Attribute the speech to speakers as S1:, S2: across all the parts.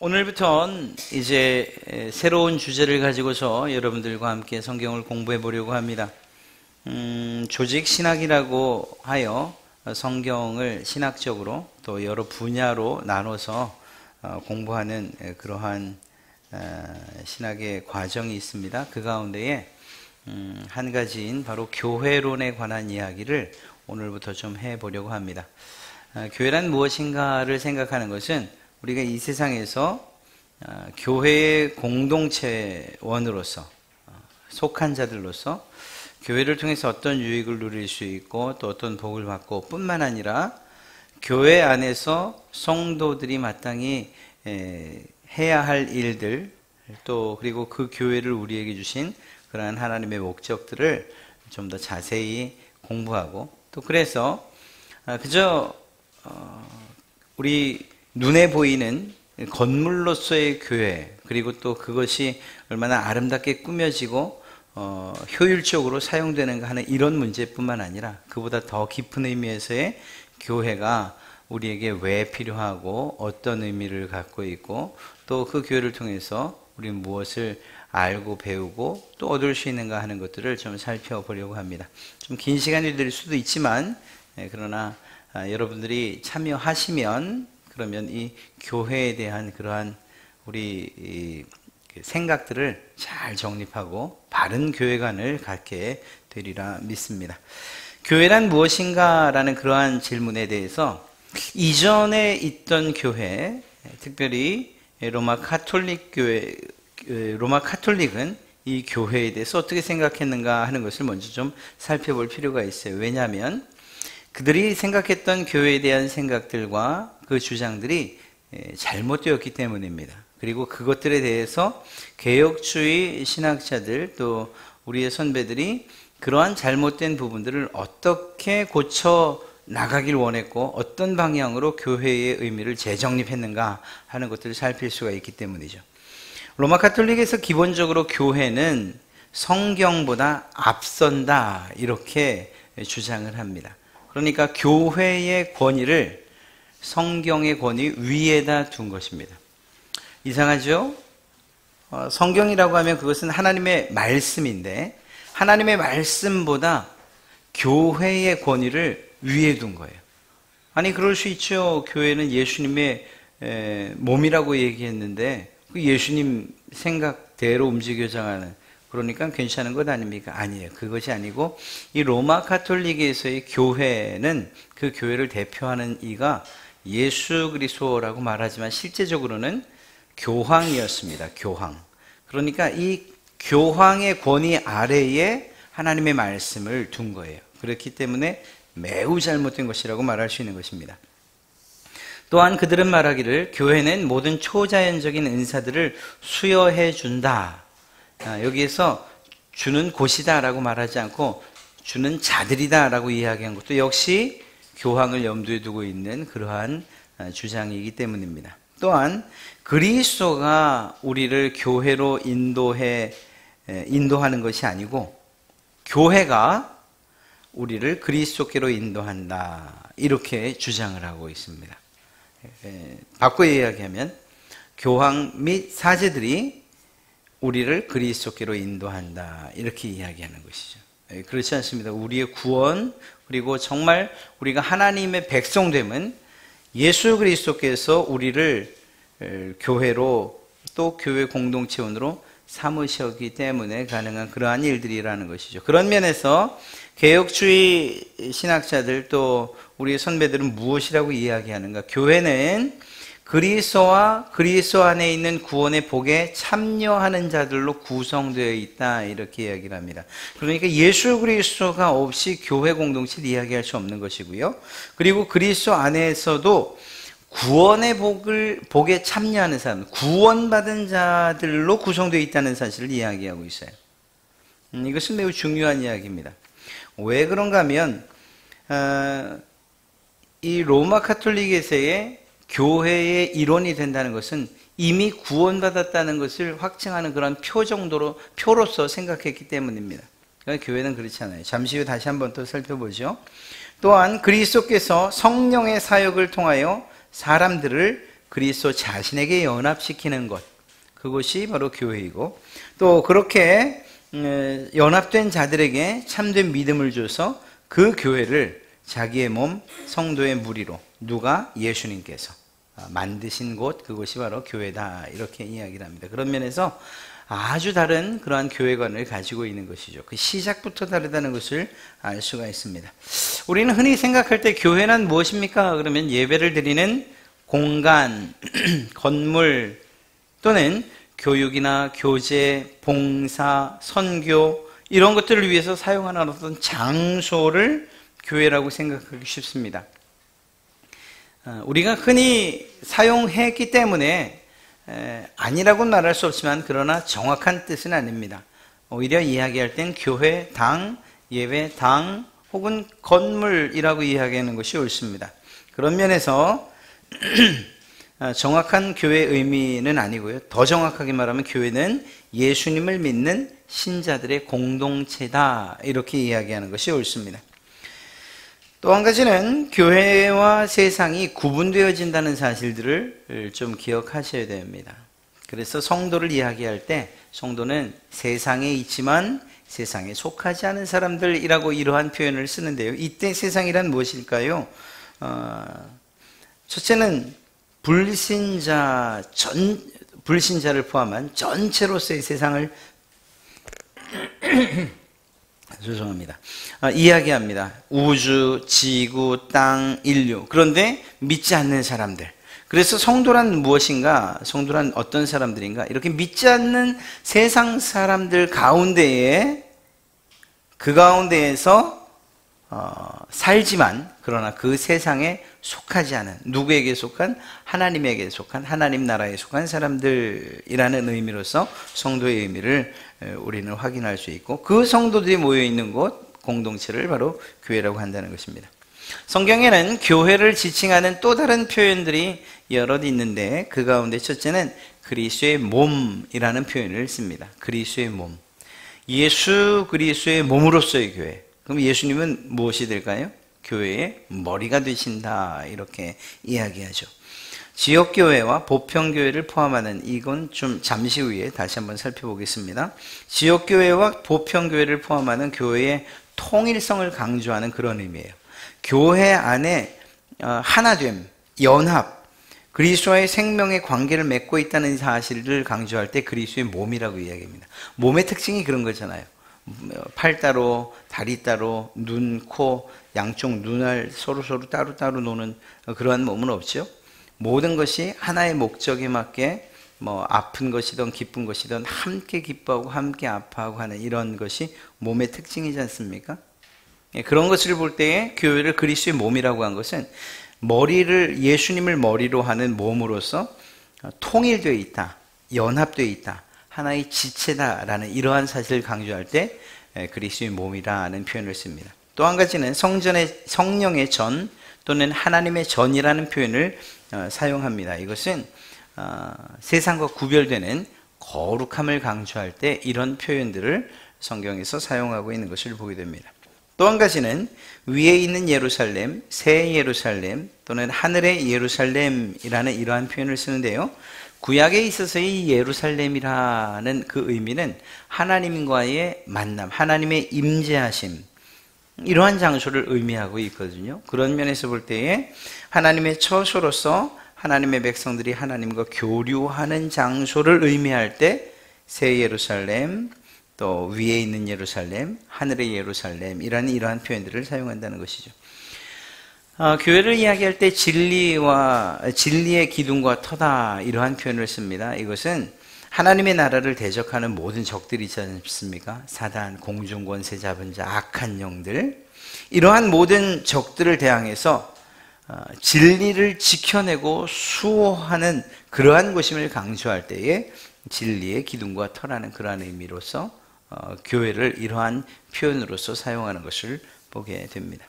S1: 오늘부터는 이제 새로운 주제를 가지고서 여러분들과 함께 성경을 공부해 보려고 합니다. 조직 신학이라고 하여 성경을 신학적으로 또 여러 분야로 나눠서 공부하는 그러한 신학의 과정이 있습니다. 그 가운데에 한 가지인 바로 교회론에 관한 이야기를 오늘부터 좀 해보려고 합니다. 교회란 무엇인가를 생각하는 것은 우리가 이 세상에서 교회의 공동체원으로서 속한 자들로서 교회를 통해서 어떤 유익을 누릴 수 있고 또 어떤 복을 받고 뿐만 아니라 교회 안에서 성도들이 마땅히 해야 할 일들 또 그리고 그 교회를 우리에게 주신 그러한 하나님의 목적들을 좀 더 자세히 공부하고 또 그래서 그저 우리 눈에 보이는 건물로서의 교회 그리고 또 그것이 얼마나 아름답게 꾸며지고 효율적으로 사용되는가 하는 이런 문제뿐만 아니라 그보다 더 깊은 의미에서의 교회가 우리에게 왜 필요하고 어떤 의미를 갖고 있고 또 그 교회를 통해서 우리는 무엇을 알고 배우고 또 얻을 수 있는가 하는 것들을 좀 살펴보려고 합니다. 좀 긴 시간이 될 수도 있지만 그러나 여러분들이 참여하시면 그러면 이 교회에 대한 그러한 우리 생각들을 잘 정립하고 바른 교회관을 갖게 되리라 믿습니다. 교회란 무엇인가라는 그러한 질문에 대해서 이전에 있던 교회, 특별히 로마 카톨릭은 이 교회에 대해서 어떻게 생각했는가 하는 것을 먼저 좀 살펴볼 필요가 있어요. 왜냐하면 그들이 생각했던 교회에 대한 생각들과 그 주장들이 잘못되었기 때문입니다. 그리고 그것들에 대해서 개혁주의 신학자들 또 우리의 선배들이 그러한 잘못된 부분들을 어떻게 고쳐 나가길 원했고 어떤 방향으로 교회의 의미를 재정립했는가 하는 것들을 살필 수가 있기 때문이죠. 로마 카톨릭에서 기본적으로 교회는 성경보다 앞선다 이렇게 주장을 합니다. 그러니까 교회의 권위를 성경의 권위 위에다 둔 것입니다. 이상하죠? 성경이라고 하면 그것은 하나님의 말씀인데 하나님의 말씀보다 교회의 권위를 위에 둔 거예요. 아니 그럴 수 있죠. 교회는 예수님의 몸이라고 얘기했는데 그 예수님 생각대로 움직여져가는 그러니까 괜찮은 것 아닙니까? 아니에요. 그것이 아니고 이 로마 카톨릭에서의 교회는 그 교회를 대표하는 이가 예수 그리스도라고 말하지만 실제적으로는 교황이었습니다. 교황. 그러니까 이 교황의 권위 아래에 하나님의 말씀을 둔 거예요. 그렇기 때문에 매우 잘못된 것이라고 말할 수 있는 것입니다. 또한 그들은 말하기를 교회는 모든 초자연적인 은사들을 수여해 준다. 여기에서 주는 곳이다 라고 말하지 않고 주는 자들이다 라고 이야기한 것도 역시 교황을 염두에 두고 있는 그러한 주장이기 때문입니다. 또한 그리스도가 우리를 교회로 인도하는 것이 아니고 교회가 우리를 그리스도께로 인도한다 이렇게 주장을 하고 있습니다. 바꿔 이야기하면 교황 및 사제들이 우리를 그리스도께로 인도한다 이렇게 이야기하는 것이죠. 그렇지 않습니다. 우리의 구원 그리고 정말 우리가 하나님의 백성됨은 예수 그리스도께서 우리를 교회로 또 교회 공동체원으로 삼으셨기 때문에 가능한 그러한 일들이라는 것이죠. 그런 면에서 개혁주의 신학자들 또 우리의 선배들은 무엇이라고 이야기하는가? 교회는 그리스도와 그리스도 안에 있는 구원의 복에 참여하는 자들로 구성되어 있다 이렇게 이야기를 합니다. 그러니까 예수 그리스도가 없이 교회 공동체를 이야기할 수 없는 것이고요. 그리고 그리스도 안에서도 구원의 복에 참여하는 사람, 구원받은 자들로 구성되어 있다는 사실을 이야기하고 있어요. 이것은 매우 중요한 이야기입니다. 왜 그런가 하면 이 로마 카톨릭에서의 교회의 일원이 된다는 것은 이미 구원받았다는 것을 확증하는 그런 표로서 생각했기 때문입니다. 그러니까 교회는 그렇지 않아요. 잠시 후 다시 한번 또 살펴보죠. 또한 그리스도께서 성령의 사역을 통하여 사람들을 그리스도 자신에게 연합시키는 것, 그것이 바로 교회이고, 또 그렇게 연합된 자들에게 참된 믿음을 줘서 그 교회를 자기의 몸, 성도의 무리로, 누가? 예수님께서 만드신 곳, 그것이 바로 교회다, 이렇게 이야기를 합니다. 그런 면에서 아주 다른 그러한 교회관을 가지고 있는 것이죠. 그 시작부터 다르다는 것을 알 수가 있습니다. 우리는 흔히 생각할 때 교회는 무엇입니까? 그러면 예배를 드리는 공간, 건물, 또는 교육이나 교제, 봉사, 선교, 이런 것들을 위해서 사용하는 어떤 장소를 교회라고 생각하기 쉽습니다. 우리가 흔히 사용했기 때문에 아니라고는 말할 수 없지만, 그러나 정확한 뜻은 아닙니다. 오히려 이야기할 땐 교회, 당, 예배, 당, 혹은 건물이라고 이야기하는 것이 옳습니다. 그런 면에서 정확한 교회의 의미는 아니고요. 더 정확하게 말하면 교회는 예수님을 믿는 신자들의 공동체다, 이렇게 이야기하는 것이 옳습니다. 또 한 가지는 교회와 세상이 구분되어진다는 사실들을 좀 기억하셔야 됩니다. 그래서 성도를 이야기할 때 성도는 세상에 있지만 세상에 속하지 않은 사람들이라고 이러한 표현을 쓰는데요. 이때 세상이란 무엇일까요? 첫째는 불신자를 포함한 전체로서의 세상을 죄송합니다. 이야기합니다. 우주, 지구, 땅, 인류. 그런데 믿지 않는 사람들. 그래서 성도란 무엇인가? 성도란 어떤 사람들인가? 이렇게 믿지 않는 세상 사람들 가운데에, 그 가운데에서 살지만, 그러나 그 세상에 속하지 않은, 누구에게 속한? 하나님에게 속한, 하나님 나라에 속한 사람들이라는 의미로서 성도의 의미를 우리는 확인할 수 있고, 그 성도들이 모여있는 곳, 공동체를 바로 교회라고 한다는 것입니다. 성경에는 교회를 지칭하는 또 다른 표현들이 여럿 있는데, 그 가운데 첫째는 그리스도의 몸이라는 표현을 씁니다. 그리스도의 몸. 예수 그리스도의 몸으로서의 교회. 그럼 예수님은 무엇이 될까요? 교회의 머리가 되신다, 이렇게 이야기하죠. 지역교회와 보편교회를 포함하는, 이건 좀 잠시 후에 다시 한번 살펴보겠습니다. 지역교회와 보편교회를 포함하는 교회의 통일성을 강조하는 그런 의미예요. 교회 안에 하나됨, 연합, 그리스도와의 생명의 관계를 맺고 있다는 사실을 강조할 때 그리스도의 몸이라고 이야기합니다. 몸의 특징이 그런 거잖아요. 팔 따로, 다리 따로, 눈, 코, 양쪽 눈알 서로 따로 노는 그러한 몸은 없죠. 모든 것이 하나의 목적에 맞게 아픈 것이든 기쁜 것이든 함께 기뻐하고 함께 아파하고 하는 이런 것이 몸의 특징이지 않습니까? 그런 것을 볼 때에 교회를 그리스도의 몸이라고 한 것은 예수님을 머리로 하는 몸으로서 통일되어 있다, 연합되어 있다, 하나의 지체다라는 이러한 사실을 강조할 때 그리스도의 몸이라는 표현을 씁니다. 또 한 가지는 성령의 전 또는 하나님의 전이라는 표현을 사용합니다. 이것은 세상과 구별되는 거룩함을 강조할 때 이런 표현들을 성경에서 사용하고 있는 것을 보게 됩니다. 또 한 가지는 위에 있는 예루살렘, 새 예루살렘 또는 하늘의 예루살렘이라는 이러한 표현을 쓰는데요. 구약에 있어서의 예루살렘이라는 그 의미는 하나님과의 만남, 하나님의 임재하심, 이러한 장소를 의미하고 있거든요. 그런 면에서 볼 때에 하나님의 처소로서 하나님의 백성들이 하나님과 교류하는 장소를 의미할 때 새 예루살렘, 또 위에 있는 예루살렘, 하늘의 예루살렘이라는 이러한 표현들을 사용한다는 것이죠. 교회를 이야기할 때 진리의 기둥과 터다, 이러한 표현을 씁니다. 이것은 하나님의 나라를 대적하는 모든 적들이 있지 않습니까? 사단, 공중권세 잡은 자, 악한 영들, 이러한 모든 적들을 대항해서 진리를 지켜내고 수호하는 그러한 것임을 강조할 때에 진리의 기둥과 터라는 그러한 의미로서 교회를 이러한 표현으로서 사용하는 것을 보게 됩니다.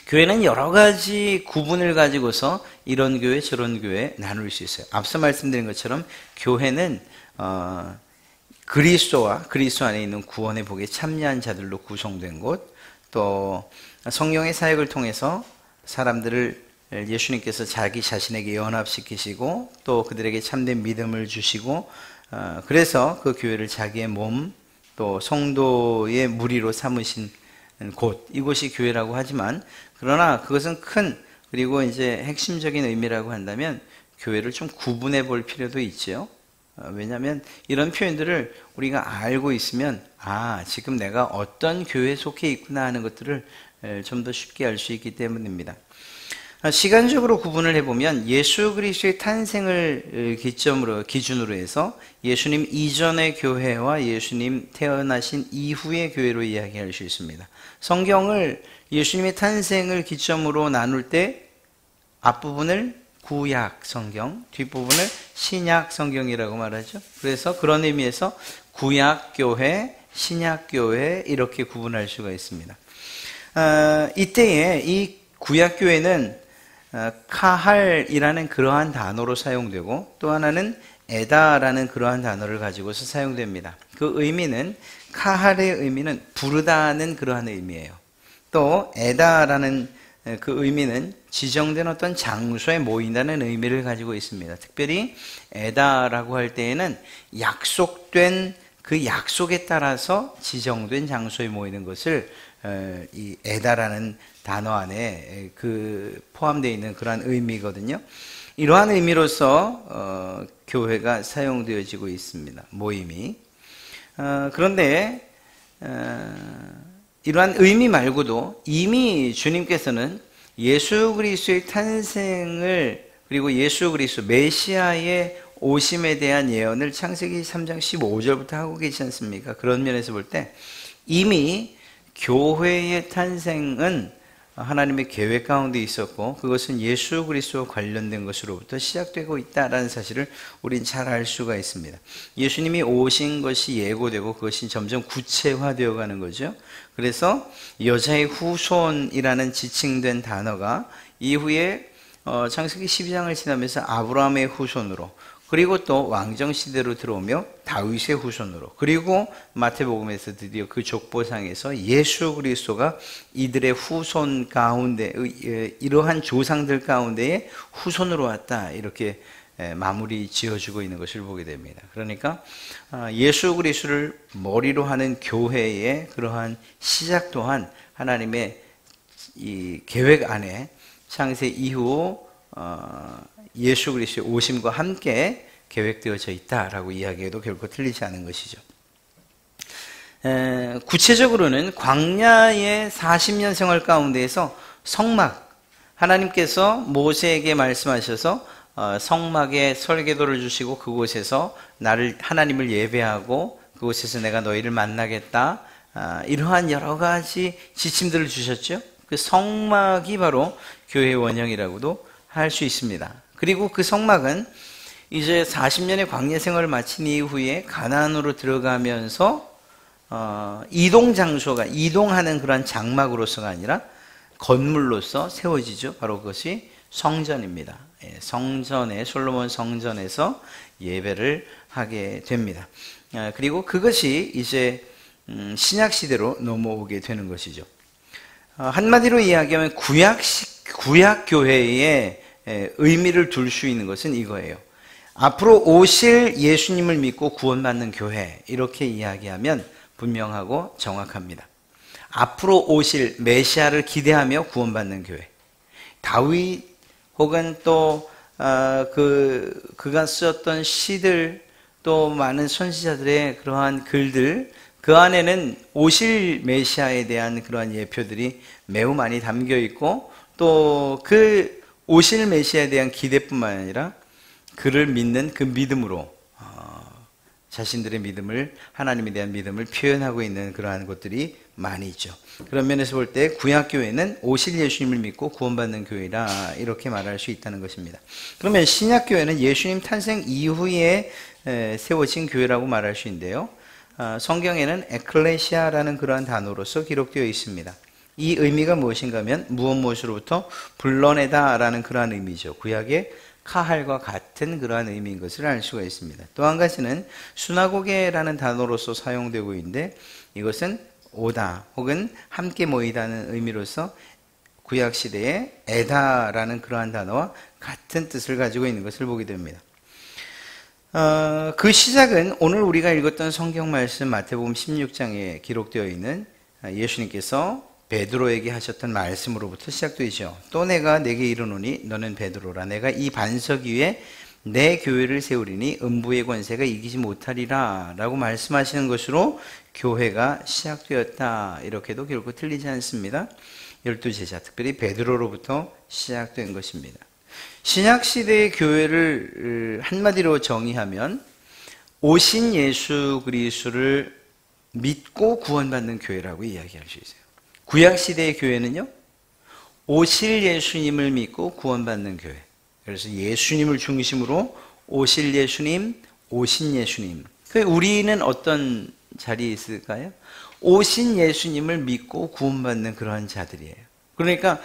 S1: 교회는 여러 가지 구분을 가지고서 이런 교회 저런 교회 나눌 수 있어요. 앞서 말씀드린 것처럼 교회는 그리스도와 그리스도 안에 있는 구원의 복에 참여한 자들로 구성된 곳, 또 성령의 사역을 통해서 사람들을 예수님께서 자기 자신에게 연합시키시고 또 그들에게 참된 믿음을 주시고 그래서 그 교회를 자기의 몸 또 성도의 무리로 삼으신 곳, 이곳이 교회라고 하지만 그러나 그것은 큰 그리고 이제 핵심적인 의미라고 한다면 교회를 좀 구분해 볼 필요도 있죠. 왜냐하면 이런 표현들을 우리가 알고 있으면 지금 내가 어떤 교회에 속해 있구나 하는 것들을 좀 더 쉽게 알 수 있기 때문입니다. 시간적으로 구분을 해보면 예수 그리스도의 탄생을 기준으로 해서 예수님 이전의 교회와 예수님 태어나신 이후의 교회로 이야기할 수 있습니다. 성경을 예수님의 탄생을 기점으로 나눌 때 앞부분을 구약 성경, 뒷부분을 신약 성경이라고 말하죠. 그래서 그런 의미에서 구약 교회, 신약 교회 이렇게 구분할 수가 있습니다. 이때에 이 구약 교회는 카할이라는 그러한 단어로 사용되고 또 하나는 에다라는 그러한 단어를 가지고서 사용됩니다. 그 의미는 카할의 의미는 부르다는 그러한 의미예요. 또 에다라는 그 의미는 지정된 어떤 장소에 모인다는 의미를 가지고 있습니다. 특별히 에다라고 할 때에는 약속된 그 약속에 따라서 지정된 장소에 모이는 것을 이 에다라는 단어 안에 포함되어 있는 그러한 의미거든요. 이러한 의미로서 교회가 사용되어지고 있습니다. 모임이. 그런데 이러한 의미 말고도 이미 주님께서는 예수 그리스도의 탄생을 그리고 예수 그리스도 메시아의 오심에 대한 예언을 창세기 3장 15절부터 하고 계시지 않습니까? 그런 면에서 볼 때 이미 교회의 탄생은 하나님의 계획 가운데 있었고 그것은 예수 그리스도와 관련된 것으로부터 시작되고 있다는 사실을 우린 잘 알 수가 있습니다. 예수님이 오신 것이 예고되고 그것이 점점 구체화되어 가는 거죠. 그래서 여자의 후손이라는 지칭된 단어가 이후에 창세기 12장을 지나면서 아브라함의 후손으로 그리고 또 왕정시대로 들어오며 다윗의 후손으로 그리고 마태복음에서 드디어 그 족보상에서 예수 그리스도가 이들의 후손 가운데 이러한 조상들 가운데의 후손으로 왔다 이렇게 마무리 지어주고 있는 것을 보게 됩니다. 그러니까 예수 그리스도를 머리로 하는 교회의 그러한 시작 또한 하나님의 이 계획 안에 창세 이후 예수 그리스도의 오심과 함께 계획되어져 있다라고 이야기해도 결코 틀리지 않은 것이죠. 구체적으로는 광야의 40년 생활 가운데에서 성막, 하나님께서 모세에게 말씀하셔서 성막에 설계도를 주시고 그곳에서 하나님을 예배하고 그곳에서 내가 너희를 만나겠다, 이러한 여러 가지 지침들을 주셨죠. 그 성막이 바로 교회의 원형이라고도 할 수 있습니다. 그리고 그 성막은 이제 40년의 광야 생활을 마친 이후에 가나안으로 들어가면서 이동 장소가 이동하는 그런 장막으로서가 아니라 건물로서 세워지죠. 바로 그것이 성전입니다. 성전에 솔로몬 성전에서 예배를 하게 됩니다. 그리고 그것이 이제 신약 시대로 넘어오게 되는 것이죠. 한마디로 이야기하면 구약 교회의 의미를 둘 수 있는 것은 이거예요. 앞으로 오실 예수님을 믿고 구원받는 교회 이렇게 이야기하면 분명하고 정확합니다. 앞으로 오실 메시아를 기대하며 구원받는 교회. 다윗 혹은 또 그가 쓰었던 시들 또 많은 선지자들의 그러한 글들 그 안에는 오실 메시아에 대한 그러한 예표들이 매우 많이 담겨 있고 또 그 오실 메시아에 대한 기대뿐만 아니라 그를 믿는 그 믿음으로 자신들의 믿음을 하나님에 대한 믿음을 표현하고 있는 그러한 것들이 많이 있죠. 그런 면에서 볼 때 구약교회는 오실 예수님을 믿고 구원받는 교회라 이렇게 말할 수 있다는 것입니다. 그러면 신약교회는 예수님 탄생 이후에 세워진 교회라고 말할 수 있는데요. 성경에는 에클레시아라는 그러한 단어로서 기록되어 있습니다. 이 의미가 무엇인가 하면 무엇으로부터 불러내다라는 그러한 의미죠. 구약의 카할과 같은 그러한 의미인 것을 알 수가 있습니다. 또 한 가지는 수나고게라는 단어로서 사용되고 있는데 이것은 오다 혹은 함께 모이다는 의미로서 구약시대의 에다라는 그러한 단어와 같은 뜻을 가지고 있는 것을 보게 됩니다. 그 시작은 오늘 우리가 읽었던 성경 말씀 마태복음 16장에 기록되어 있는 예수님께서 베드로에게 하셨던 말씀으로부터 시작되죠. 또 내가 내게 이르노니 너는 베드로라. 내가 이 반석 위에 내 교회를 세우리니 음부의 권세가 이기지 못하리라 라고 말씀하시는 것으로 교회가 시작되었다. 이렇게도 결코 틀리지 않습니다. 12제자, 특별히 베드로로부터 시작된 것입니다. 신약시대의 교회를 한마디로 정의하면 오신 예수 그리스도를 믿고 구원받는 교회라고 이야기할 수 있어요. 구약시대의 교회는요, 오실 예수님을 믿고 구원받는 교회. 그래서 예수님을 중심으로 오실 예수님, 오신 예수님. 우리는 어떤 자리에 있을까요? 오신 예수님을 믿고 구원받는 그러한 자들이에요. 그러니까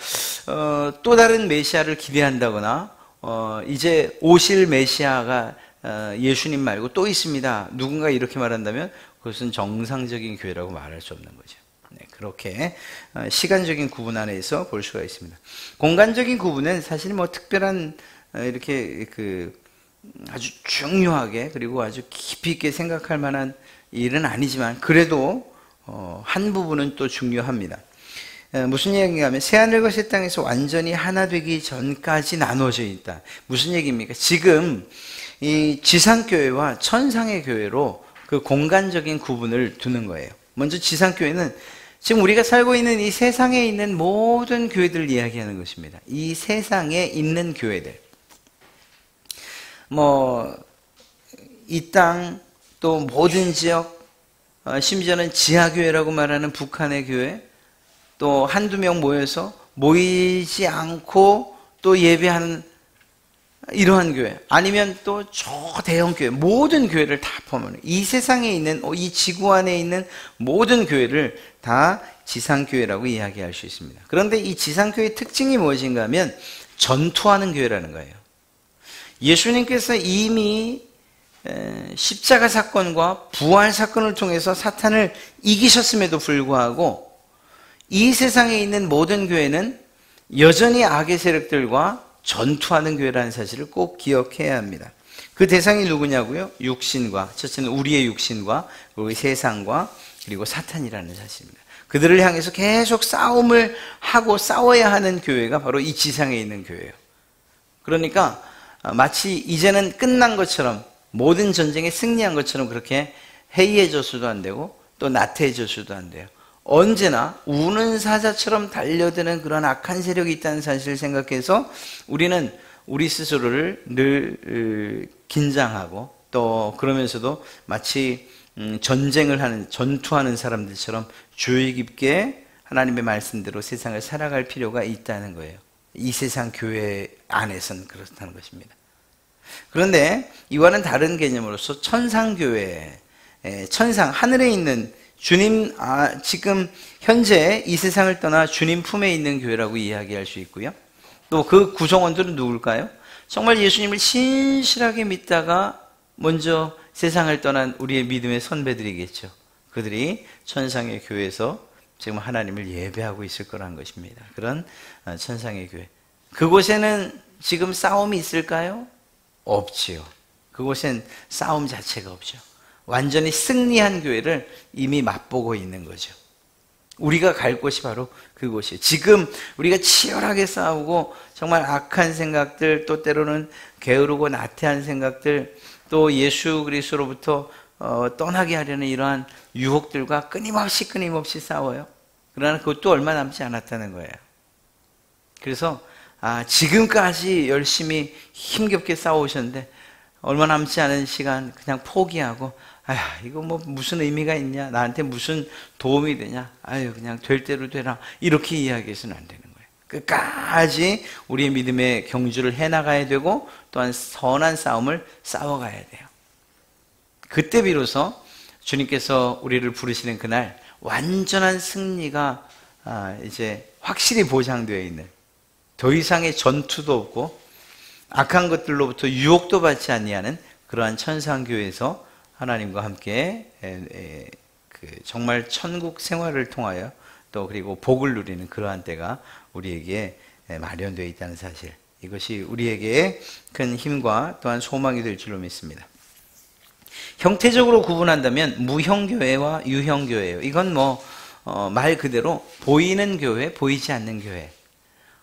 S1: 또 다른 메시아를 기대한다거나 이제 오실 메시아가 예수님 말고 또 있습니다. 누군가 이렇게 말한다면 그것은 정상적인 교회라고 말할 수 없는 거죠. 네, 그렇게 시간적인 구분 안에서 볼 수가 있습니다. 공간적인 구분은 사실 뭐 특별한 이렇게 아주 중요하게 그리고 아주 깊이 있게 생각할 만한 일은 아니지만 그래도 한 부분은 또 중요합니다. 무슨 얘기인가 하면 새하늘과 새 땅에서 완전히 하나 되기 전까지 나눠져 있다. 무슨 얘기입니까? 지금 이 지상교회와 천상의 교회로 그 공간적인 구분을 두는 거예요. 먼저 지상교회는 지금 우리가 살고 있는 이 세상에 있는 모든 교회들을 이야기하는 것입니다. 이 세상에 있는 교회들. 이 땅, 또 모든 지역, 심지어는 지하교회라고 말하는 북한의 교회, 또 한두 명 모여서 모이지 않고 또 예배하는 이러한 교회, 아니면 또 초대형 교회, 모든 교회를 다 포함하는, 이 세상에 있는, 이 지구 안에 있는 모든 교회를 다 지상교회라고 이야기할 수 있습니다. 그런데 이 지상교회의 특징이 무엇인가 하면 전투하는 교회라는 거예요. 예수님께서 이미 십자가 사건과 부활 사건을 통해서 사탄을 이기셨음에도 불구하고 이 세상에 있는 모든 교회는 여전히 악의 세력들과 전투하는 교회라는 사실을 꼭 기억해야 합니다. 그 대상이 누구냐고요? 육신과, 첫째는 우리의 육신과 그리고 세상과 그리고 사탄이라는 사실입니다. 그들을 향해서 계속 싸움을 하고 싸워야 하는 교회가 바로 이 지상에 있는 교회예요. 그러니까 마치 이제는 끝난 것처럼, 모든 전쟁에 승리한 것처럼 그렇게 해이해져서도 안 되고 또 나태해져서도 안 돼요. 언제나 우는 사자처럼 달려드는 그런 악한 세력이 있다는 사실을 생각해서 우리는 우리 스스로를 늘 긴장하고 또 그러면서도 마치 전투하는 사람들처럼 주의 깊게 하나님의 말씀대로 세상을 살아갈 필요가 있다는 거예요. 이 세상 교회 안에서는 그렇다는 것입니다. 그런데 이와는 다른 개념으로서 천상교회, 천상, 하늘에 있는 주님, 지금 현재 이 세상을 떠나 주님 품에 있는 교회라고 이야기할 수 있고요. 또 그 구성원들은 누굴까요? 정말 예수님을 신실하게 믿다가 먼저 세상을 떠난 우리의 믿음의 선배들이겠죠. 그들이 천상의 교회에서 지금 하나님을 예배하고 있을 거란 것입니다. 그런 천상의 교회. 그곳에는 지금 싸움이 있을까요? 없지요. 그곳엔 싸움 자체가 없죠. 완전히 승리한 교회를 이미 맛보고 있는 거죠. 우리가 갈 곳이 바로 그곳이에요. 지금 우리가 치열하게 싸우고 정말 악한 생각들, 또 때로는 게으르고 나태한 생각들, 또 예수 그리스도로부터 떠나게 하려는 이러한 유혹들과 끊임없이 싸워요. 그러나 그것도 얼마 남지 않았다는 거예요. 그래서 지금까지 열심히 힘겹게 싸우셨는데 얼마 남지 않은 시간 그냥 포기하고 이거 뭐 무슨 의미가 있냐, 나한테 무슨 도움이 되냐, 그냥 될 대로 되라, 이렇게 이야기해서는 안 되는 거예요. 끝까지 우리의 믿음의 경주를 해나가야 되고 또한 선한 싸움을 싸워가야 돼요. 그때 비로소 주님께서 우리를 부르시는 그날 완전한 승리가 이제 확실히 보장되어 있는, 더 이상의 전투도 없고 악한 것들로부터 유혹도 받지 아니하는 그러한 천상교회에서 하나님과 함께 정말 천국 생활을 통하여 또 그리고 복을 누리는 그러한 때가 우리에게 마련되어 있다는 사실, 이것이 우리에게 큰 힘과 또한 소망이 될 줄로 믿습니다. 형태적으로 구분한다면 무형교회와 유형교회예요. 이건 말 그대로 보이는 교회, 보이지 않는 교회.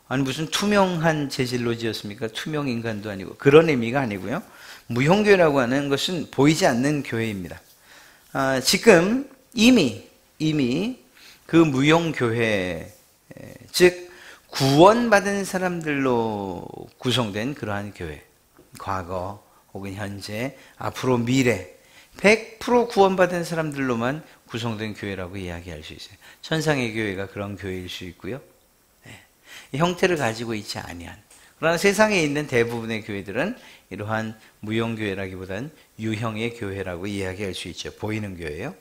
S1: 아니 무슨 투명한 재질로 지었습니까? 투명 인간도 아니고 그런 의미가 아니고요. 무형교회라고 하는 것은 보이지 않는 교회입니다. 지금 이미 그 무형교회, 즉 구원받은 사람들로 구성된 그러한 교회, 과거 혹은 현재, 앞으로 미래 100% 구원받은 사람들로만 구성된 교회라고 이야기할 수 있어요. 천상의 교회가 그런 교회일 수 있고요. 형태를 가지고 있지 아니한, 그러나 세상에 있는 대부분의 교회들은 이러한 무형교회라기보다는 유형의 교회라고 이야기할 수 있죠. 보이는 교회예요.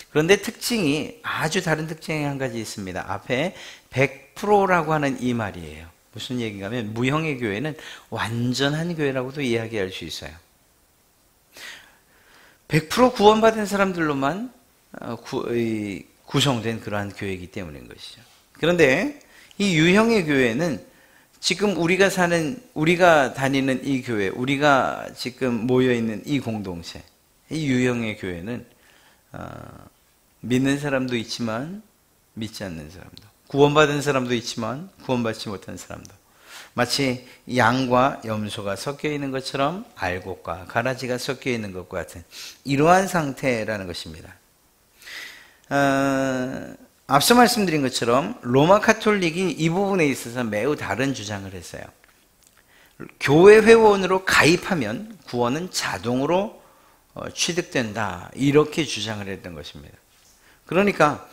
S1: 그런데 특징이, 아주 다른 특징이 한 가지 있습니다. 앞에 100%라고 하는 이 말이에요. 무슨 얘기인가 하면 무형의 교회는 완전한 교회라고도 이야기할 수 있어요. 100% 구원받은 사람들로만 구성된 그러한 교회이기 때문인 것이죠. 그런데 이 유형의 교회는 지금 우리가 다니는 이 교회, 우리가 지금 모여있는 이 공동체, 이 유형의 교회는 믿는 사람도 있지만 믿지 않는 사람도, 구원받은 사람도 있지만 구원받지 못한 사람도, 마치 양과 염소가 섞여 있는 것처럼 알곡과 가라지가 섞여 있는 것과 같은 이러한 상태라는 것입니다. 앞서 말씀드린 것처럼 로마 카톨릭이 이 부분에 있어서 매우 다른 주장을 했어요. 교회 회원으로 가입하면 구원은 자동으로 취득된다, 이렇게 주장을 했던 것입니다. 그러니까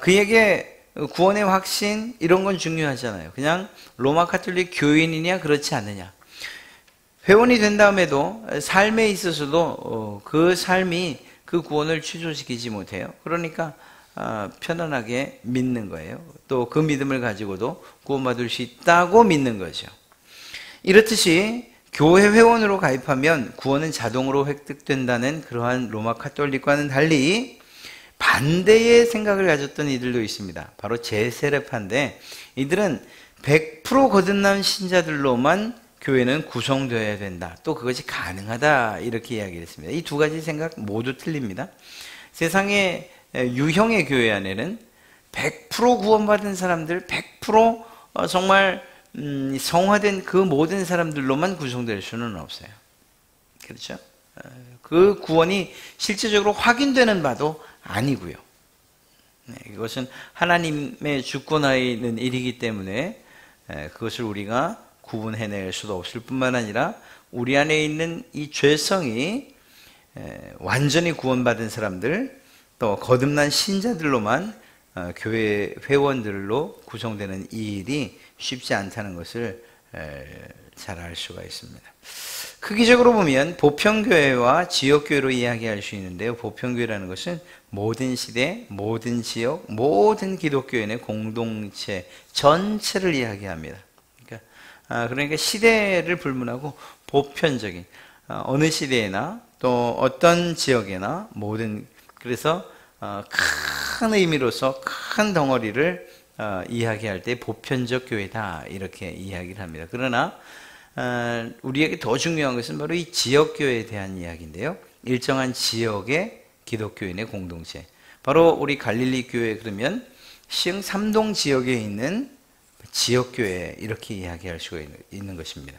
S1: 그에게 구원의 확신 이런 건 중요하잖아요. 그냥 로마 카톨릭 교인이냐 그렇지 않느냐, 회원이 된 다음에도 삶에 있어서도 그 삶이 그 구원을 취소시키지 못해요. 그러니까 편안하게 믿는 거예요. 또 그 믿음을 가지고도 구원받을 수 있다고 믿는 거죠. 이렇듯이 교회 회원으로 가입하면 구원은 자동으로 획득된다는 그러한 로마 카톨릭과는 달리 반대의 생각을 가졌던 이들도 있습니다. 바로 제세례파인데, 이들은 100% 거듭난 신자들로만 교회는 구성되어야 된다, 또 그것이 가능하다, 이렇게 이야기를 했습니다. 이 두 가지 생각 모두 틀립니다. 세상의 유형의 교회 안에는 100% 구원받은 사람들, 100% 정말 성화된 그 모든 사람들로만 구성될 수는 없어요. 그렇죠? 그 구원이 실제적으로 확인되는 바도 아니고요. 이것은 하나님의 주권하에 있는 일이기 때문에 그것을 우리가 구분해낼 수도 없을 뿐만 아니라 우리 안에 있는 이 죄성이 완전히 구원받은 사람들, 또 거듭난 신자들로만 교회 회원들로 구성되는 이 일이 쉽지 않다는 것을 잘 알 수가 있습니다. 크기적으로 보면 보편교회와 지역교회로 이야기할 수 있는데요. 보편교회라는 것은 모든 시대, 모든 지역, 모든 기독교인의 공동체 전체를 이야기합니다. 그러니까 시대를 불문하고 보편적인, 어느 시대에나 또 어떤 지역에나 모든, 그래서 큰 의미로서 큰 덩어리를 이야기할 때 보편적 교회다, 이렇게 이야기를 합니다. 그러나 우리에게 더 중요한 것은 바로 이 지역교회에 대한 이야기인데요. 일정한 지역의 기독교인의 공동체, 바로 우리 갈릴리 교회, 그러면 시흥 3동 지역에 있는 지역교회, 이렇게 이야기할 수가 있는 것입니다.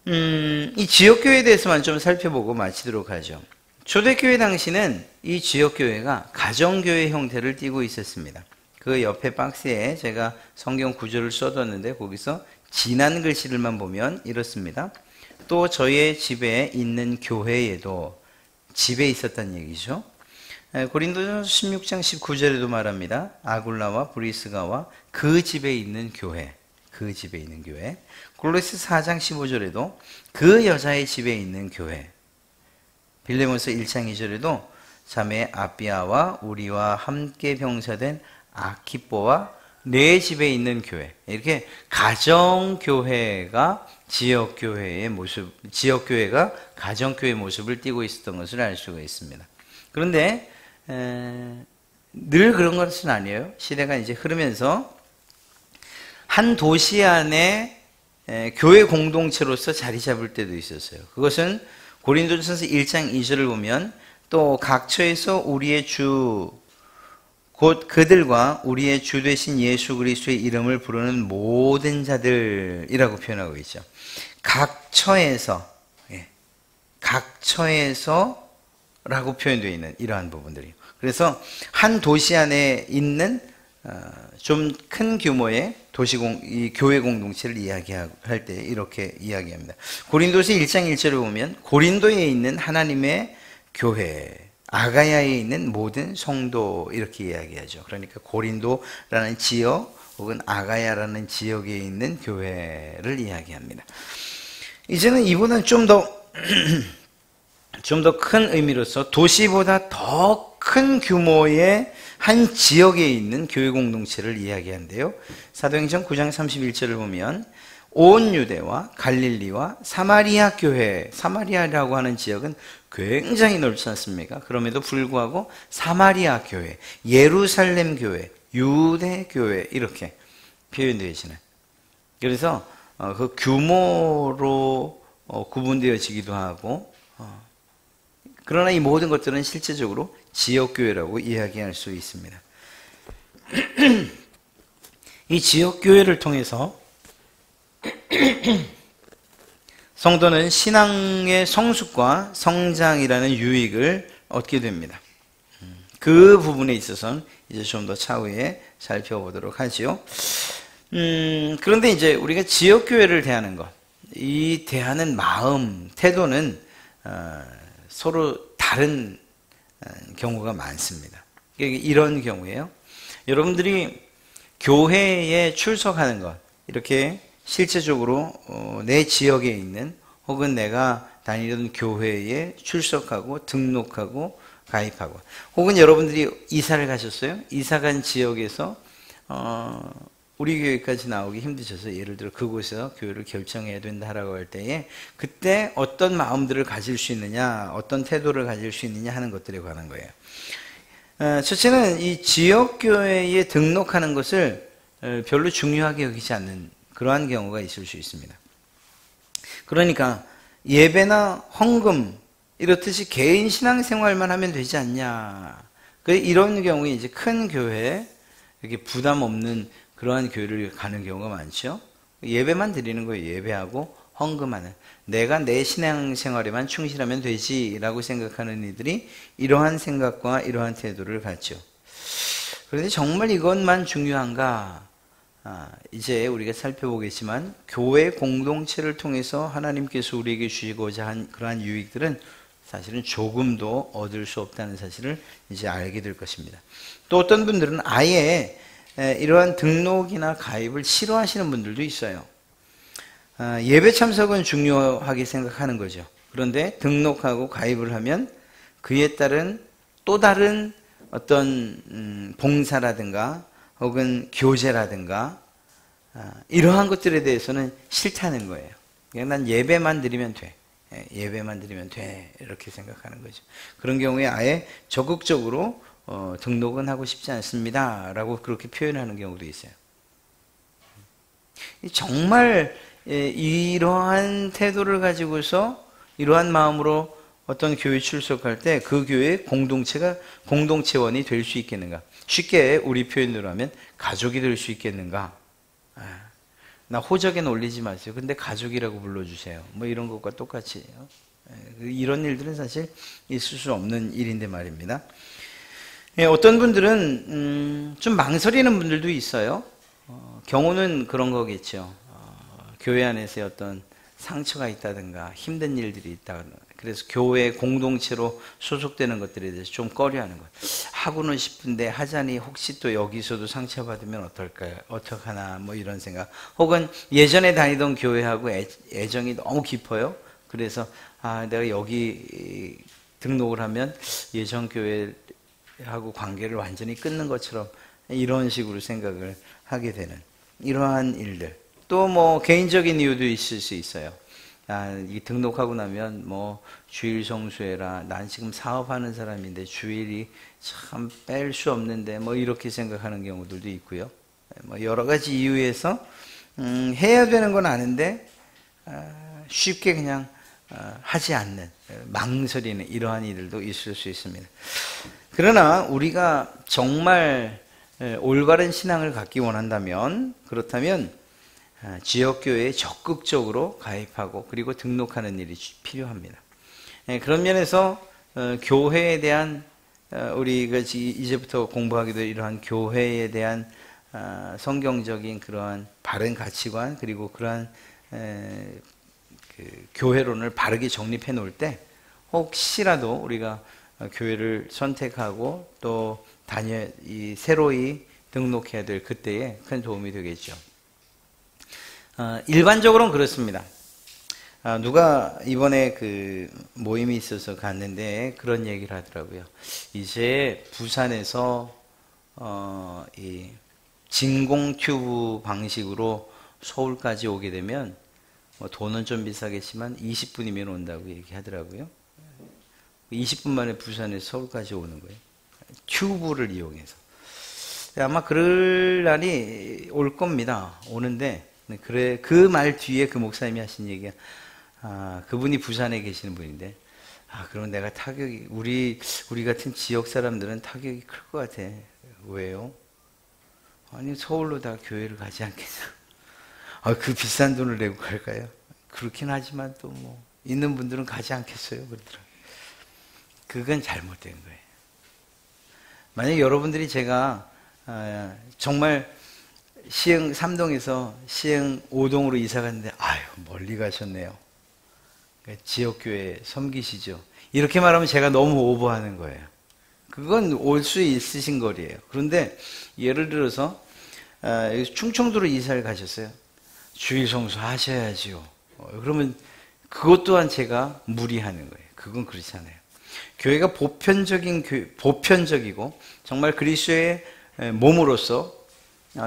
S1: 이 지역교회에 대해서만 좀 살펴보고 마치도록 하죠. 초대교회 당시는 이 지역교회가 가정교회 형태를 띠고 있었습니다. 그 옆에 박스에 제가 성경 구절을 써뒀는데, 거기서 진한 글씨들만 보면 이렇습니다. 또 저의 집에 있는 교회에도, 집에 있었다는 얘기죠. 고린도전서 16장 19절에도 말합니다. 아굴라와 브리스가와 그 집에 있는 교회, 그 집에 있는 교회. 골로새 4장 15절에도 그 여자의 집에 있는 교회. 빌레몬서 1장 2절에도 자매 아비아와 우리와 함께 병사된 아키뽀와 내 집에 있는 교회. 이렇게 가정교회가 지역교회의 모습, 지역교회가 가정교회의 모습을 띠고 있었던 것을 알 수가 있습니다. 그런데 늘 그런 것은 아니에요. 시대가 이제 흐르면서 한 도시 안에 교회 공동체로서 자리 잡을 때도 있었어요. 그것은 고린도전서 1장 2절을 보면 또 각처에서 우리의 주 곧 그들과 우리의 주 되신 예수 그리스도의 이름을 부르는 모든 자들이라고 표현하고 있죠. 각처에서, 각처에서라고 표현되어 있는 이러한 부분들이요. 그래서 한 도시 안에 있는 좀 큰 규모의 이 교회 공동체를 이야기할 때 이렇게 이야기합니다. 고린도서 1장 1절을 보면 고린도에 있는 하나님의 교회, 아가야에 있는 모든 성도 이렇게 이야기하죠. 그러니까 고린도라는 지역 혹은 아가야라는 지역에 있는 교회를 이야기합니다. 이제는 이보다는 좀 더 큰 의미로서 도시보다 더 큰 규모의 한 지역에 있는 교회 공동체를 이야기하는데요. 사도행전 9장 31절을 보면 온 유대와 갈릴리와 사마리아 교회, 사마리아라고 하는 지역은 굉장히 넓지 않습니까? 그럼에도 불구하고 사마리아 교회, 예루살렘 교회, 유대 교회 이렇게 표현되어지는. 그래서 그 규모로 구분되어지기도 하고, 그러나 이 모든 것들은 실제적으로 지역교회라고 이야기할 수 있습니다. 이 지역교회를 통해서 성도는 신앙의 성숙과 성장이라는 유익을 얻게 됩니다. 그 부분에 있어서는 이제 좀 더 차후에 살펴보도록 하죠. 그런데 이제 우리가 지역교회를 대하는 것, 이 대하는 마음, 태도는 서로 다른 경우가 많습니다. 이런 경우에요. 여러분들이 교회에 출석하는 것, 이렇게 실제적으로 내 지역에 있는 혹은 내가 다니던 교회에 출석하고 등록하고 가입하고, 혹은 여러분들이 이사를 가셨어요. 이사 간 지역에서 우리 교회까지 나오기 힘드셔서 예를 들어 그곳에서 교회를 결정해야 된다라고 할 때에 그때 어떤 마음들을 가질 수 있느냐, 어떤 태도를 가질 수 있느냐 하는 것들에 관한 거예요. 첫째는 이 지역교회에 등록하는 것을 별로 중요하게 여기지 않는 그러한 경우가 있을 수 있습니다. 그러니까 예배나 헌금 이렇듯이 개인 신앙생활만 하면 되지 않냐. 이런 경우에 이제 큰 교회, 이렇게 부담 없는 그러한 교회를 가는 경우가 많죠. 예배만 드리는 거예요. 예배하고 헌금하는. 내가 내 신앙생활에만 충실하면 되지라고 생각하는 이들이 이러한 생각과 이러한 태도를 갖죠. 그런데 정말 이것만 중요한가? 이제 우리가 살펴보겠지만 교회 공동체를 통해서 하나님께서 우리에게 주시고자 한 그러한 유익들은 사실은 조금도 얻을 수 없다는 사실을 이제 알게 될 것입니다. 또 어떤 분들은 아예 이러한 등록이나 가입을 싫어하시는 분들도 있어요. 예배 참석은 중요하게 생각하는 거죠. 그런데 등록하고 가입을 하면 그에 따른 또 다른 어떤 봉사라든가 혹은 교제라든가 이러한 것들에 대해서는 싫다는 거예요. 그냥 난 예배만 드리면 돼. 예배만 드리면 돼. 이렇게 생각하는 거죠. 그런 경우에 아예 적극적으로 등록은 하고 싶지 않습니다. 라고 그렇게 표현하는 경우도 있어요. 정말 이러한 태도를 가지고서 이러한 마음으로 어떤 교회 출석할 때 그 교회의 공동체원이 될 수 있겠는가? 쉽게 우리 표현으로 하면 가족이 될 수 있겠는가? 나 호적에는 올리지 마세요. 근데 가족이라고 불러주세요. 뭐 이런 것과 똑같이 이런 일들은 사실 있을 수 없는 일인데 말입니다. 어떤 분들은 좀 망설이는 분들도 있어요. 경우는 그런 거겠죠. 교회 안에서 어떤 상처가 있다든가 힘든 일들이 있다든가 그래서 교회 공동체로 소속되는 것들에 대해서 좀 꺼려하는 것. 하고는 싶은데 하자니 혹시 또 여기서도 상처받으면 어떨까요? 어떡하나 뭐 이런 생각. 혹은 예전에 다니던 교회하고 애정이 너무 깊어요. 그래서 내가 여기 등록을 하면 예전 교회하고 관계를 완전히 끊는 것처럼 이런 식으로 생각을 하게 되는 이러한 일들. 또 뭐 개인적인 이유도 있을 수 있어요. 이 등록하고 나면 뭐 주일 성수해라. 난 지금 사업하는 사람인데 주일이 참 뺄 수 없는데 뭐 이렇게 생각하는 경우들도 있고요. 뭐 여러 가지 이유에서 해야 되는 건 아는데 쉽게 그냥 하지 않는, 망설이는 이러한 일들도 있을 수 있습니다. 그러나 우리가 정말 올바른 신앙을 갖기 원한다면, 그렇다면 지역교회에 적극적으로 가입하고 그리고 등록하는 일이 필요합니다. 그런 면에서 교회에 대한, 우리가 이제부터 공부하게 될 이러한 교회에 대한 성경적인 그러한 바른 가치관, 그리고 그러한 그 교회론을 바르게 정립해 놓을 때, 혹시라도 우리가 교회를 선택하고 또 새로이 등록해야 될 그때에 큰 도움이 되겠죠. 일반적으로는 그렇습니다. 누가 이번에 그 모임이 있어서 갔는데 그런 얘기를 하더라고요. 이제 부산에서 이 진공 튜브 방식으로 서울까지 오게 되면 뭐 돈은 좀 비싸겠지만 20분이면 온다고 얘기하더라고요. 20분 만에 부산에서 서울까지 오는 거예요. 튜브를 이용해서. 아마 그럴 날이 올 겁니다. 오는데, 그래, 그 말 뒤에 그 목사님이 하신 얘기가, 그분이 부산에 계시는 분인데, 그러면 내가 타격이, 우리 같은 지역 사람들은 타격이 클 것 같아. 왜요? 아니, 서울로 다 교회를 가지 않겠냐. 그 비싼 돈을 내고 갈까요? 그렇긴 하지만 또 뭐, 있는 분들은 가지 않겠어요? 그러더라고요. 그건 잘못된 거예요. 만약 여러분들이 제가 정말 시흥 3동에서 시흥 5동으로 이사 갔는데, 멀리 가셨네요. 지역교회 섬기시죠. 이렇게 말하면 제가 너무 오버하는 거예요. 그건 올 수 있으신 거리예요. 그런데 예를 들어서 충청도로 이사를 가셨어요. 주일 성수 하셔야지요. 그러면 그것 또한 제가 무리하는 거예요. 그건 그렇잖아요. 교회가 보편적이고 정말 그리스도의 몸으로서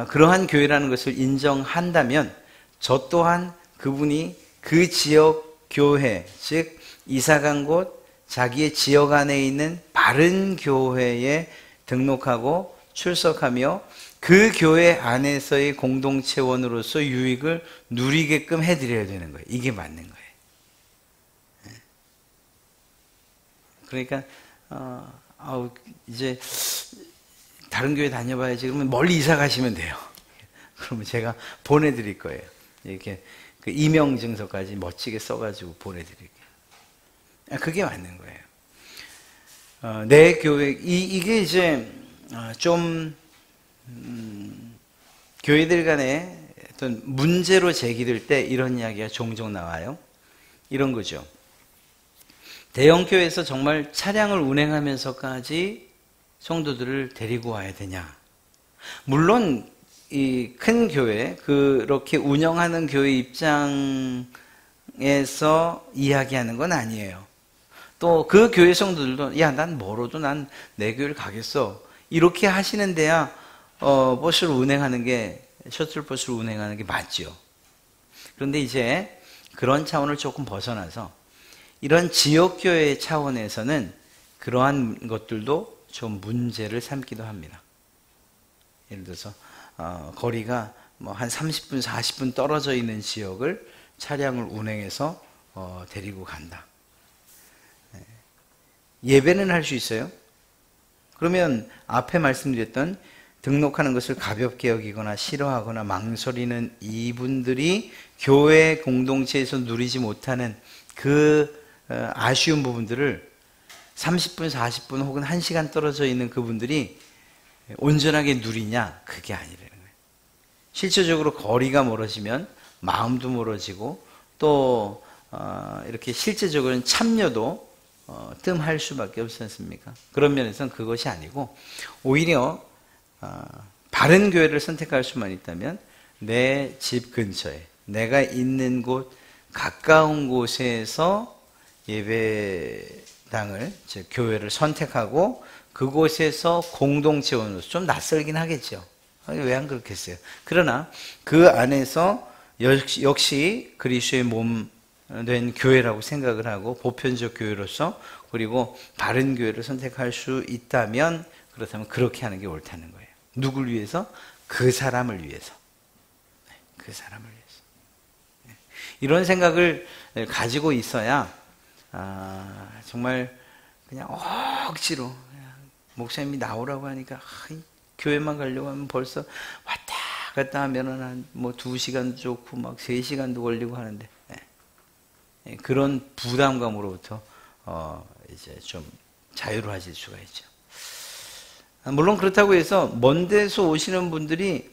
S1: 그러한 교회라는 것을 인정한다면, 저 또한 그분이 그 지역 교회, 즉 이사간 곳, 자기의 지역 안에 있는 바른 교회에 등록하고 출석하며 그 교회 안에서의 공동체원으로서 유익을 누리게끔 해드려야 되는 거예요. 이게 맞는 거예요. 그러니까 이제 다른 교회 다녀봐야지. 그러면 멀리 이사 가시면 돼요. 그러면 제가 보내드릴 거예요. 이렇게 그 임명증서까지 멋지게 써가지고 보내드릴게요. 그게 맞는 거예요. 내 교회, 이게 이제 좀 교회들 간에 어떤 문제로 제기될 때 이런 이야기가 종종 나와요. 이런 거죠. 대형 교회에서 정말 차량을 운행하면서까지 성도들을 데리고 와야 되냐? 물론 이 큰 교회, 그렇게 운영하는 교회 입장에서 이야기하는 건 아니에요. 또 그 교회 성도들도, 야, 난 멀어도 난 내 교회를 가겠어, 이렇게 하시는 데야 버스를 운행하는 게, 셔틀버스를 운행하는 게 맞죠. 그런데 이제 그런 차원을 조금 벗어나서 이런 지역교회 차원에서는 그러한 것들도 좀 문제를 삼기도 합니다. 예를 들어서 거리가 뭐 한 30분, 40분 떨어져 있는 지역을 차량을 운행해서 데리고 간다. 예배는 할 수 있어요. 그러면 앞에 말씀드렸던 등록하는 것을 가볍게 여기거나 싫어하거나 망설이는 이분들이 교회 공동체에서 누리지 못하는 그 아쉬운 부분들을 30분, 40분 혹은 1시간 떨어져 있는 그분들이 온전하게 누리냐? 그게 아니라는 거예요. 실질적으로 거리가 멀어지면 마음도 멀어지고 또 이렇게 실제적으로는 참여도 뜸할 수밖에 없지 않습니까? 그런 면에서는 그것이 아니고, 오히려 바른 교회를 선택할 수만 있다면 내 집 근처에, 내가 있는 곳 가까운 곳에서 예배당을, 즉 교회를 선택하고 그곳에서 공동체원으로서, 좀 낯설긴 하겠죠. 왜 안 그렇겠어요? 그러나 그 안에서 역시 그리스도의 몸 된 교회라고 생각을 하고 보편적 교회로서, 그리고 바른 교회를 선택할 수 있다면, 그렇다면 그렇게 하는 게 옳다는 거예요. 누굴 위해서? 그 사람을 위해서. 그 사람을 위해서. 이런 생각을 가지고 있어야 정말 그냥 억지로 그냥 목사님이 나오라고 하니까 교회만 가려고 하면 벌써 왔다 갔다 하면은 한 뭐 2시간도 좋고 막 3시간도 걸리고 하는데 그런 부담감으로부터 이제 좀 자유를 하실 수가 있죠. 물론 그렇다고 해서 먼 데서 오시는 분들이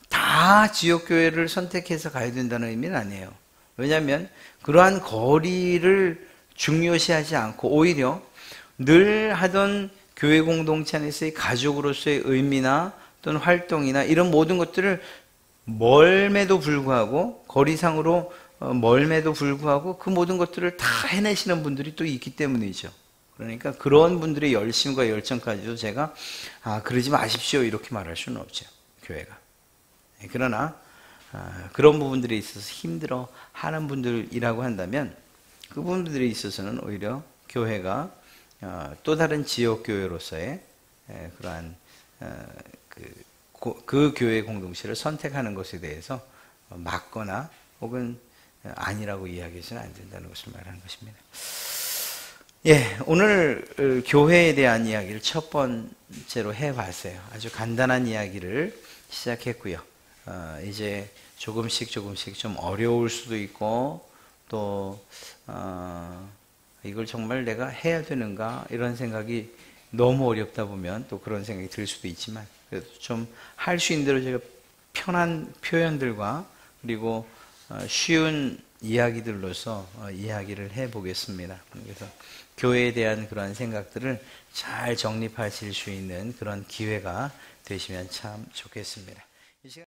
S1: 다 지역교회를 선택해서 가야 된다는 의미는 아니에요. 왜냐하면 그러한 거리를 중요시하지 않고 오히려 늘 하던 교회 공동체 안에서의 가족으로서의 의미나 또는 활동이나 이런 모든 것들을 멀매도 불구하고 거리상으로 멀매도 불구하고 그 모든 것들을 다 해내시는 분들이 또 있기 때문이죠. 그러니까 그런 분들의 열심과 열정까지도 제가 그러지 마십시오 이렇게 말할 수는 없죠. 교회가. 그러나 그런 부분들에 있어서 힘들어 하는 분들이라고 한다면 그 부분들에 있어서는 오히려 교회가 또 다른 지역교회로서의 그러한 그 교회 공동체를 선택하는 것에 대해서 막거나 혹은 아니라고 이야기해서는 안 된다는 것을 말하는 것입니다. 오늘 교회에 대한 이야기를 첫 번째로 해봤어요. 아주 간단한 이야기를 시작했고요. 이제 조금씩 좀 어려울 수도 있고 또 이걸 정말 내가 해야 되는가 이런 생각이 너무 어렵다 보면 또 그런 생각이 들 수도 있지만 그래도 좀 할 수 있는 대로 제가 편한 표현들과 그리고 쉬운 이야기들로서 이야기를 해보겠습니다. 그래서 교회에 대한 그런 생각들을 잘 정립하실 수 있는 그런 기회가 되시면 참 좋겠습니다.